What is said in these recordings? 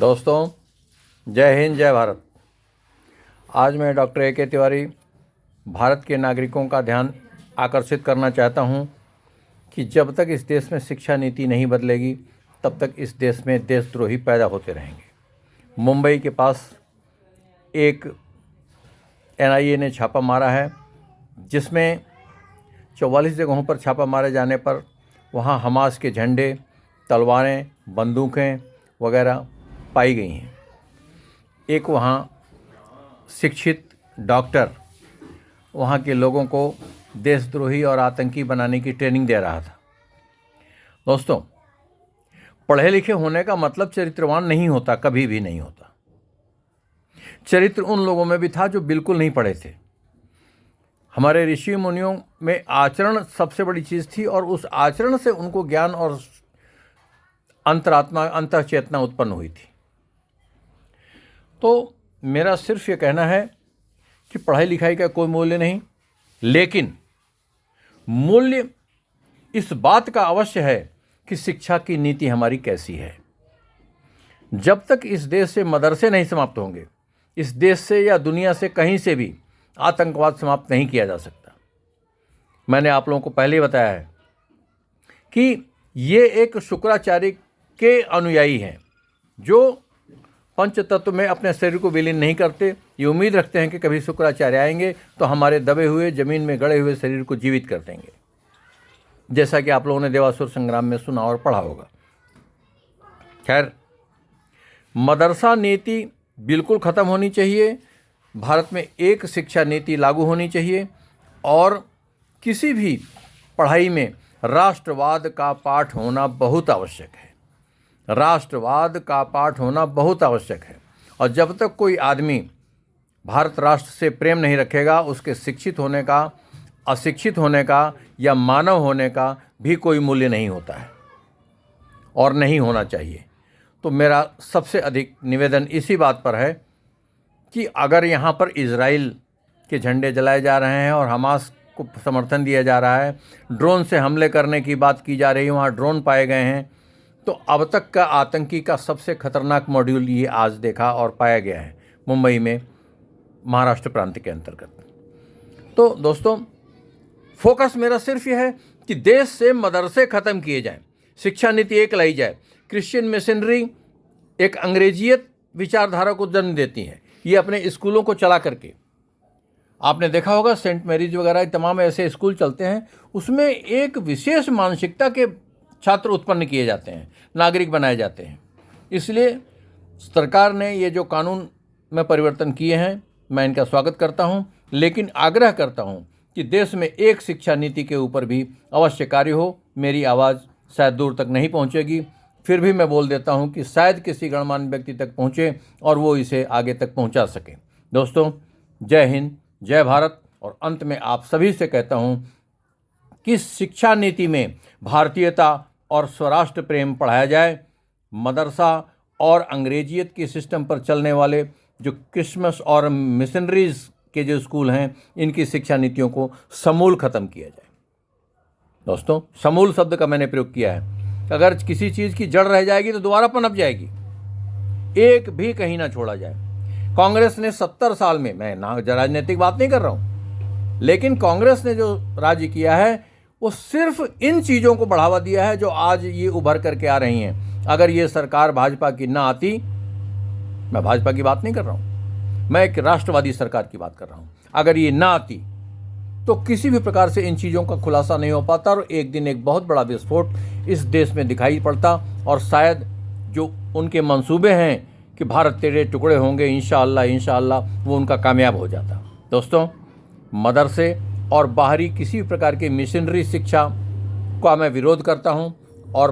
दोस्तों, जय हिंद, जय भारत। आज मैं डॉक्टर ए के तिवारी भारत के नागरिकों का ध्यान आकर्षित करना चाहता हूं कि जब तक इस देश में शिक्षा नीति नहीं बदलेगी तब तक इस देश में देशद्रोही पैदा होते रहेंगे। मुंबई के पास एक NIA ने छापा मारा है जिसमें 44 जगहों पर छापा मारे जाने पर वहाँ हमास के झंडे, तलवारें, बंदूकें वगैरह पाई गई हैं। एक वहाँ शिक्षित डॉक्टर वहाँ के लोगों को देशद्रोही और आतंकी बनाने की ट्रेनिंग दे रहा था। दोस्तों, पढ़े लिखे होने का मतलब चरित्रवान नहीं होता, कभी भी नहीं होता। चरित्र उन लोगों में भी था जो बिल्कुल नहीं पढ़े थे। हमारे ऋषि मुनियों में आचरण सबसे बड़ी चीज़ थी और उस आचरण से उनको ज्ञान और अंतरात्मा, अंतःचेतना उत्पन्न हुई थी। तो मेरा सिर्फ ये कहना है कि पढ़ाई लिखाई का कोई मूल्य नहीं, लेकिन मूल्य इस बात का अवश्य है कि शिक्षा की नीति हमारी कैसी है। जब तक इस देश से मदरसे नहीं समाप्त होंगे, इस देश से या दुनिया से कहीं से भी आतंकवाद समाप्त नहीं किया जा सकता। मैंने आप लोगों को पहले बताया है कि ये एक शुक्राचार्य के अनुयायी हैं जो पंच तत्व में अपने शरीर को विलीन नहीं करते। ये उम्मीद रखते हैं कि कभी शुक्राचार्य आएंगे तो हमारे दबे हुए, जमीन में गड़े हुए शरीर को जीवित कर देंगे, जैसा कि आप लोगों ने देवासुर संग्राम में सुना और पढ़ा होगा। खैर, मदरसा नीति बिल्कुल ख़त्म होनी चाहिए। भारत में एक शिक्षा नीति लागू होनी चाहिए और किसी भी पढ़ाई में राष्ट्रवाद का पाठ होना बहुत आवश्यक है। राष्ट्रवाद का पाठ होना बहुत आवश्यक है। और जब तक कोई आदमी भारत राष्ट्र से प्रेम नहीं रखेगा, उसके शिक्षित होने का, अशिक्षित होने का या मानव होने का भी कोई मूल्य नहीं होता है और नहीं होना चाहिए। तो मेरा सबसे अधिक निवेदन इसी बात पर है कि अगर यहाँ पर इजराइल के झंडे जलाए जा रहे हैं और हमास को समर्थन दिया जा रहा है, ड्रोन से हमले करने की बात की जा रही है, वहाँ ड्रोन पाए गए हैं, तो अब तक का आतंकी का सबसे खतरनाक मॉड्यूल ये आज देखा और पाया गया है मुंबई में, महाराष्ट्र प्रांत के अंतर्गत। तो दोस्तों, फोकस मेरा सिर्फ ये है कि देश से मदरसे ख़त्म किए जाएं, शिक्षा नीति एक लाई जाए। क्रिश्चियन मिशनरी एक अंग्रेजियत विचारधारा को जन्म देती है। ये अपने स्कूलों को चला करके, आपने देखा होगा सेंट मैरीज वगैरह तमाम ऐसे स्कूल चलते हैं, उसमें एक विशेष मानसिकता के छात्र उत्पन्न किए जाते हैं, नागरिक बनाए जाते हैं। इसलिए सरकार ने ये जो कानून में परिवर्तन किए हैं, मैं इनका स्वागत करता हूं, लेकिन आग्रह करता हूं कि देश में एक शिक्षा नीति के ऊपर भी अवश्य कार्य हो। मेरी आवाज़ शायद दूर तक नहीं पहुंचेगी, फिर भी मैं बोल देता हूं कि शायद किसी गणमान्य व्यक्ति तक पहुंचे और वो इसे आगे तक पहुंचा सके। दोस्तों, जय हिंद, जय भारत। और अंत में आप सभी से कहता हूं कि शिक्षा नीति में भारतीयता और स्वराष्ट्र प्रेम पढ़ाया जाए। मदरसा और अंग्रेजियत की सिस्टम पर चलने वाले जो क्रिसमस और मिशनरीज के जो स्कूल हैं, इनकी शिक्षा नीतियों को समूल ख़त्म किया जाए। दोस्तों, समूल शब्द का मैंने प्रयोग किया है। अगर किसी चीज़ की जड़ रह जाएगी तो दोबारा पनप जाएगी, एक भी कहीं ना छोड़ा जाए। कांग्रेस ने 70 साल में, मैं ना राजनीतिक बात नहीं कर रहा हूँ, लेकिन कांग्रेस ने जो राज्य किया है वो सिर्फ इन चीज़ों को बढ़ावा दिया है जो आज ये उभर करके आ रही हैं। अगर ये सरकार भाजपा की ना आती, मैं भाजपा की बात नहीं कर रहा हूँ, मैं एक राष्ट्रवादी सरकार की बात कर रहा हूँ, अगर ये ना आती तो किसी भी प्रकार से इन चीज़ों का खुलासा नहीं हो पाता और एक दिन एक बहुत बड़ा विस्फोट इस देश में दिखाई पड़ता और शायद जो उनके मंसूबे हैं कि भारत तेरे टुकड़े होंगे, इंशाअल्लाह इंशाअल्लाह, वो उनका कामयाब हो जाता। दोस्तों, मदरसे और बाहरी किसी प्रकार की मिशनरी शिक्षा का मैं विरोध करता हूं और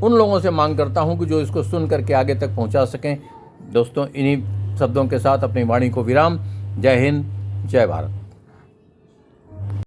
उन लोगों से मांग करता हूं कि जो इसको सुन करके आगे तक पहुंचा सकें। दोस्तों, इन्हीं शब्दों के साथ अपनी वाणी को विराम। जय हिंद, जय भारत।